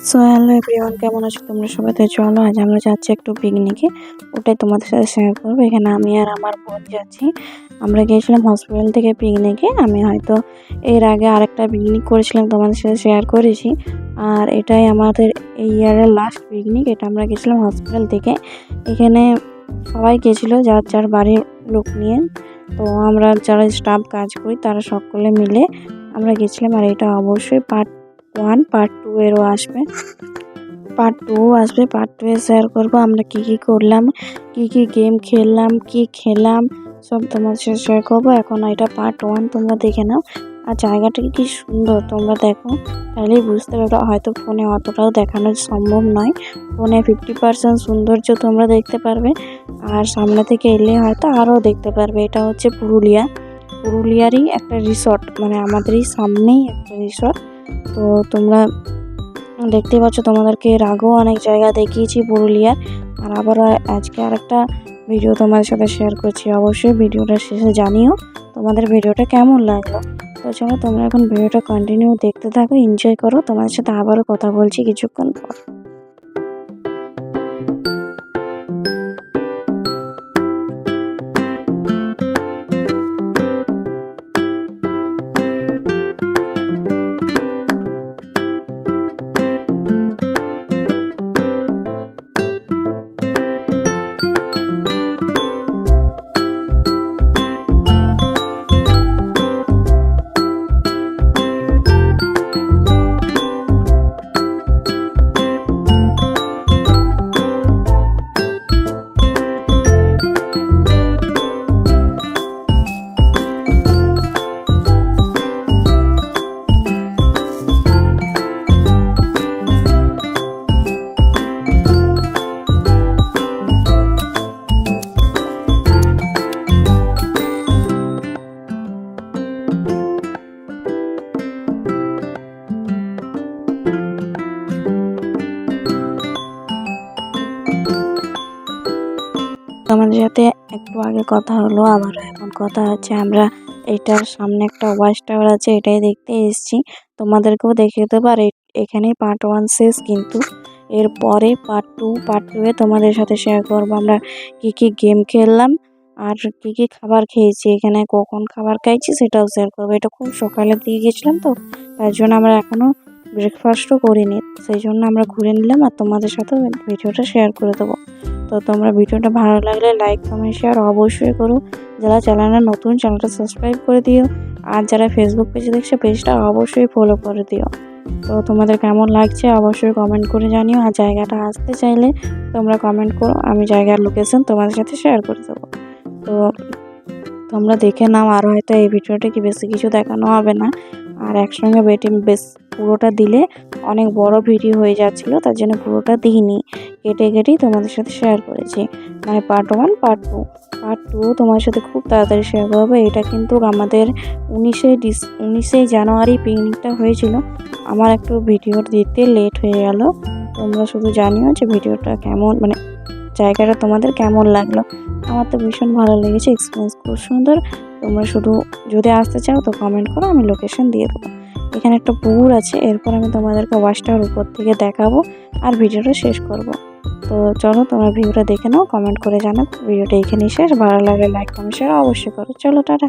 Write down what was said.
So hello everyone, কেমন আছো তোমরা সবাই? তো চলো আজ আমরা যাচ্ছি একটু পিকনিকে, ওটাই তোমাদের সাথে শেয়ার করবো। এখানে আমি আর আমার বোন যাচ্ছি। আমরা গিয়েছিলাম হসপিটাল থেকে পিকনিকে। আমি হয়তো এর আগে আরেকটা পিকনিক করেছিলাম, তোমাদের সাথে শেয়ার করেছি। আর এটাই আমাদের এই ইয়ারের লাস্ট পিকনিক। এটা আমরা গেছিলাম হসপিটাল থেকে। এখানে সবাই গেছিলো যার যার বাড়ির লোক নিয়ে। তো আমরা যারা স্টাফ কাজ করি তারা সকলে মিলে আমরা গেছিলাম। আর এটা অবশ্যই পার্ট 1 পার্ট 2 এরও আসবে, পার্ট 2 আসবে। পার্ট 2 এ শেয়ার করবো আমরা কি করলাম, কি গেম খেললাম, কি খেলাম, সব তোমার সাথে শেয়ার করবো। এখন এটা পার্ট 1 তোমরা দেখে নাও। আর জায়গাটা কি সুন্দর তোমরা দেখো, তাহলেই বুঝতে পারবে। হয়তো ফোনে অতটাও দেখানো সম্ভব নয়, ফোনে 50% সৌন্দর্য তোমরা দেখতে পারবে, আর সামনে থেকে এলে হয়তো আরও দেখতে পারবে। এটা হচ্ছে পুরুলিয়ারই একটা রিসর্ট, মানে আমাদেরই সামনেই একটা রিসর্ট। তো তোমরা দেখতে পাচ্ছ, তোমাদেরকে এর আগেও অনেক জায়গা দেখিয়েছি পুরুলিয়ার। আর আবার আজকে আরেকটা ভিডিও তোমাদের সাথে শেয়ার করছি। অবশ্যই ভিডিওটা শেষে জানিও তোমাদের ভিডিওটা কেমন লাগলো। তো চলো তোমরা এখন ভিডিওটা কন্টিনিউ দেখতে থাকো, এনজয় করো। তোমাদের সাথে আবারও কথা বলছি কিছুক্ষণ পর। আমাদের সাথে একটু আগে কথা হলো, আবার এখন কথা হচ্ছে। আমরা এটার সামনে একটা ওয়াচ টাওয়ার আছে, এটাই দেখতে এসেছি। তোমাদেরকেও দেখিয়ে দেবো। আর এখানেই পার্ট 1 শেষ, কিন্তু এরপরে পার্ট 2 এ তোমাদের সাথে শেয়ার করবো আমরা কি গেম খেললাম আর কি খাবার খেয়েছি। এখানে কখন খাবার খাইছি সেটাও শেয়ার করবো। এটা খুব সকালের দিকে গেছিলাম, তো তার জন্য আমরা এখনও ব্রেকফাস্টও করিনি, সেই জন্য আমরা ঘুরে নিলাম আর তোমাদের সাথেও ভিডিওটা শেয়ার করে দেবো। তো তোমরা ভিডিওটা ভালো লাগলে লাইক কমেন্ট শেয়ার অবশ্যই করো। যারা চ্যানেলে নতুন, চ্যানেলটা সাবস্ক্রাইব করে দিও। আর যারা ফেসবুক পেজে দেখছো, পেজটা অবশ্যই ফলো করে দিও। তো তোমাদের কেমন লাগছে অবশ্যই কমেন্ট করে জানিও। আর জায়গাটা আসতে চাইলে তোমরা কমেন্ট করো, আমি জায়গার লোকেশন তোমাদের সাথে শেয়ার করে দেবো। তো তোমরা দেখে নাও। আর হয়তো এই ভিডিওটা কি বেশি কিছু দেখানো হবে না, আর একসঙ্গে পুরোটা দিলে অনেক বড় ভিডিও হয়ে যাচ্ছিলো, তার জন্য পুরোটা দিইনি, কেটেই তোমাদের সাথে শেয়ার করেছি। মানে পার্ট 1 পার্ট 2 তোমার সাথে খুব তাড়াতাড়ি শেয়ার করবো। এটা কিন্তু আমাদের 19শে জানুয়ারি পিকনিকটা হয়েছিল। আমার একটু ভিডিও দিতে লেট হয়ে গেল। তোমরা শুধু জানিও যে ভিডিওটা কেমন, মানে জায়গাটা তোমাদের কেমন লাগলো। আমার তো ভীষণ ভালো লেগেছে, এক্সপিরিয়েন্স খুব সুন্দর। তোমরা শুধু যদি আসতে চাও তো কমেন্ট করো, আমি লোকেশন দিয়ে দেবো। এখানে একটা পুকুর আছে, এরপর আমি তোমাদেরকে ওয়াচটার উপর থেকে দেখাবো আর ভিডিওটা শেষ করব। তো চলো তোমরা ভিডিওটা দেখে নাও, কমেন্ট করে জানাও। ভিডিওটা এখানেই শেষ। ভালো লাগলে লাইক কমেন্ট শেয়ার অবশ্যই করো। চলো টাটা।